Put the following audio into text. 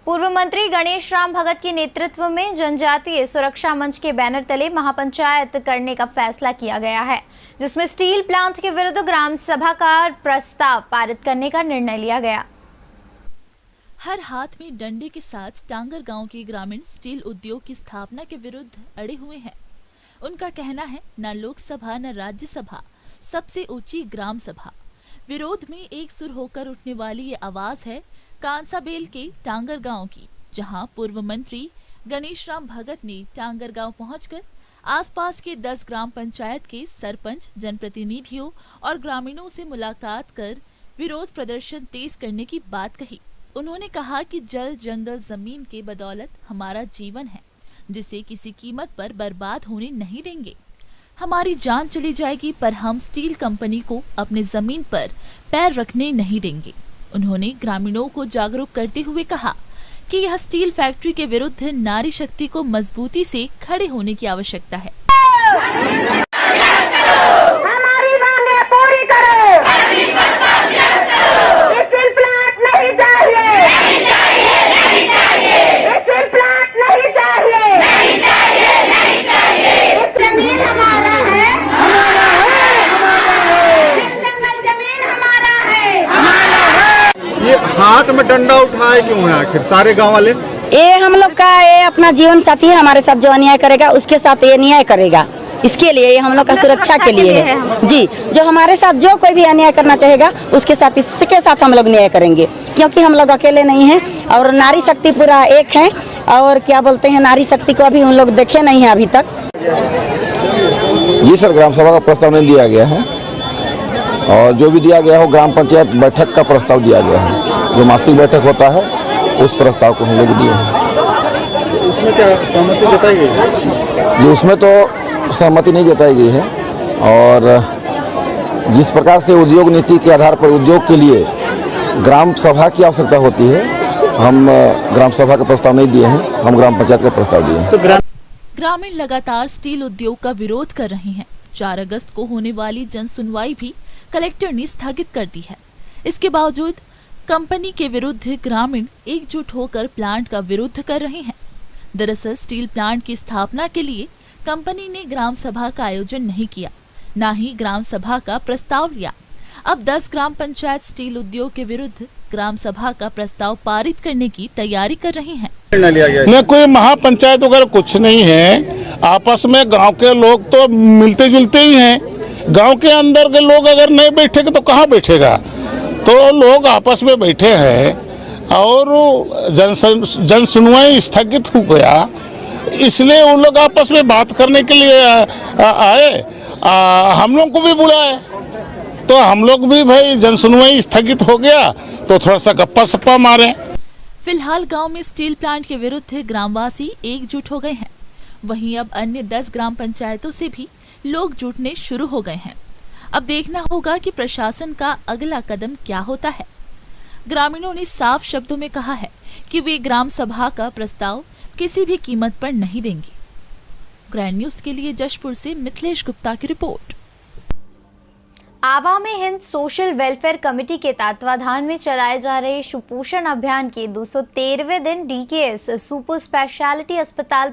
पूर्व मंत्री गणेश राम भगत के नेतृत्व में जनजातीय सुरक्षा मंच के बैनर तले महापंचायत करने का फैसला किया गया है, जिसमें स्टील प्लांट के विरुद्ध ग्राम सभा का प्रस्ताव पारित करने का निर्णय लिया गया। हर हाथ में डंडे के साथ टांगर गांव के ग्रामीण स्टील उद्योग की स्थापना के विरुद्ध अड़े हुए हैं। उनका कहना है, न लोकसभा न राज्यसभा, सबसे ऊंची ग्राम सभा। विरोध में एक सुर होकर उठने वाली ये आवाज है कांसाबेल के टांगर गांव की, जहां पूर्व मंत्री गणेश राम भगत ने टांगर गांव पहुंचकर आसपास के 10 ग्राम पंचायत के सरपंच, जनप्रतिनिधियों और ग्रामीणों से मुलाकात कर विरोध प्रदर्शन तेज करने की बात कही। उन्होंने कहा कि जल, जंगल, जमीन के बदौलत हमारा जीवन है, जिसे किसी कीमत पर बर्बाद होने नहीं देंगे। हमारी जान चली जाएगी, पर हम स्टील कंपनी को अपने जमीन पर पैर रखने नहीं देंगे। उन्होंने ग्रामीणों को जागरूक करते हुए कहा कि यह स्टील फैक्ट्री के विरुद्ध नारी शक्ति को मजबूती से खड़े होने की आवश्यकता है। हमारी मांगे पूरी करो। स्टील प्लांट नहीं चाहिए। स्टील प्लांट नहीं चाहिए। जमीन हमारा है। जंगल जमीन हमारा है। ये हाथ में डंडा उठाए क्यों है आखिर सारे गांव वाले? ये हम लोग का ये अपना जीवन साथी है, हमारे साथ जो अन्याय करेगा उसके साथ ये न्याय करेगा। इसके लिए ये हम लोग का सुरक्षा के लिए है जी। जो हमारे साथ जो कोई भी अन्याय करना चाहेगा उसके साथ, इसके साथ हम लोग न्याय करेंगे, क्योंकि हम लोग अकेले नहीं हैं और नारी शक्ति पूरा एक है। और क्या बोलते हैं, नारी शक्ति को अभी हम लोग देखे नहीं है अभी तक। जी सर, ग्राम सभा का प्रस्ताव नहीं दिया गया है और जो भी दिया गया हो ग्राम पंचायत बैठक का प्रस्ताव दिया गया है। जो मासिक बैठक होता है उस प्रस्ताव को हम लोग दिए हैं। उसमें क्या सहमति जताई गई है? जी, उसमें तो सहमति नहीं जताई गई है। और जिस प्रकार से उद्योग नीति के आधार पर उद्योग के लिए ग्राम सभा की आवश्यकता होती है, हम ग्राम सभा का प्रस्ताव नहीं दिए हैं, हम ग्राम पंचायत का प्रस्ताव दिए हैं। ग्रामीण लगातार स्टील उद्योग का विरोध कर रहे हैं। 4 अगस्त को होने वाली जन सुनवाई भी कलेक्टर ने स्थगित कर दी है। इसके बावजूद कंपनी के विरुद्ध ग्रामीण एकजुट होकर प्लांट का विरोध कर रहे हैं। दरअसल स्टील प्लांट की स्थापना के लिए कंपनी ने ग्राम सभा का आयोजन नहीं किया, न ही ग्राम सभा का प्रस्ताव लिया। अब 10 ग्राम पंचायत स्टील उद्योग के विरुद्ध ग्राम सभा का प्रस्ताव पारित करने की तैयारी कर रही हैं। न कोई महापंचायत वगैरह कुछ नहीं है। आपस में गांव के लोग तो मिलते जुलते ही हैं। गांव के अंदर के लोग अगर नहीं बैठेंगे तो कहाँ बैठेगा? तो लोग आपस में बैठे हैं और जन सुनवाई स्थगित हो गया, इसलिए वो लोग आपस में बात करने के लिए आए। हम लोग को भी बुलाए तो हम लोग भी भाई जन सुनवाई स्थगित हो गया तो थोड़ा सा गप्पा सप्पा मारे। फिलहाल गांव में स्टील प्लांट के विरुद्ध ग्रामवासी एकजुट हो गए हैं। वहीं अब अन्य 10 ग्राम पंचायतों से भी लोग जुटने शुरू हो गए हैं। अब देखना होगा कि प्रशासन का अगला कदम क्या होता है। ग्रामीणों ने साफ शब्दों में कहा है कि वे ग्राम सभा का प्रस्ताव किसी भी कीमत पर नहीं देंगे। ग्रैंड न्यूज के लिए जशपुर से मिथिलेश गुप्ता की report. Awami Hind social welfare committee के तत्वाधान में चलाए जा रहे सुपोषण अभियान के 213वें दिन डीकेएस सुपर स्पेशलिटी अस्पताल